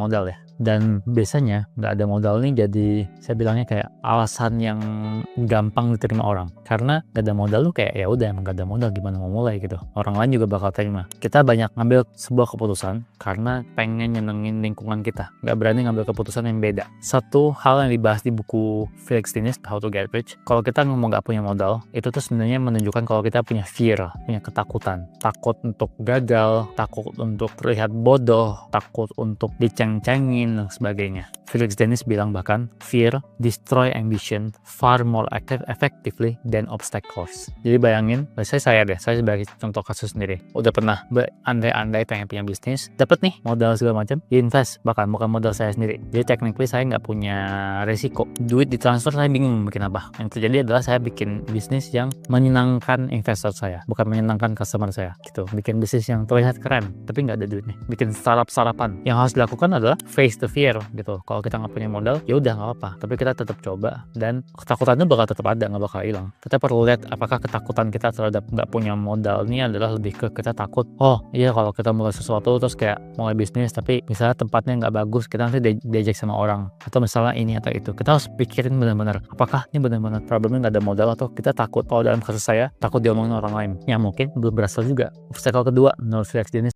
modal ya. Dan biasanya nggak ada modal nih jadi saya bilangnya kayak alasan yang gampang diterima orang. Karena nggak ada modal lu kayak ya udah emang nggak ada modal gimana mau mulai gitu. Orang lain juga bakal terima. Kita banyak ngambil sebuah keputusan karena pengen nyenengin lingkungan kita. Nggak berani ngambil keputusan yang beda. Satu hal yang dibahas di buku Felix Dinis, How to Get Rich, kalau kita ngomong nggak punya modal, itu tuh sebenarnya menunjukkan kalau kita punya fear, punya ketakutan. Takut untuk gagal, takut untuk terlihat bodoh, takut untuk diceng-cengin, dan sebagainya. Felix Dinis bilang bahkan, fear destroy ambition far more effectively than obstacles. Jadi bayangin, saya sebagai contoh kasus sendiri, udah pernah berandai-andai pengen punya bisnis, dapat nih modal segala macam, invest, bahkan bukan modal saya sendiri. Jadi technically saya nggak punya resiko. Duit ditransfer saya bingung bikin apa. Yang terjadi adalah saya bikin bisnis yang menyenangkan investor saya, bukan menyenangkan customer saya gitu. Bikin bisnis yang terlihat keren, tapi nggak ada duitnya. Bikin startup-startupan. Yang harus dilakukan adalah face the fear gitu. Kalau kita nggak punya modal, ya udah nggak apa-apa. Tapi kita tetap coba dan ketakutannya bakal tetap ada, nggak bakal hilang. Kita perlu lihat apakah ketakutan kita terhadap nggak punya modal ini adalah lebih ke kita takut. Oh iya kalau kita mulai sesuatu terus kayak mulai bisnis tapi misalnya tempatnya nggak bagus, kita nanti diejek sama orang atau misalnya ini atau itu. Kita harus pikirin benar-benar apakah ini benar-benar problemnya nggak ada modal atau kita takut. Kalau dalam kasus saya takut diomongin orang lain yang mungkin belum berasal juga. Obstacle kedua menurut Felix Dinis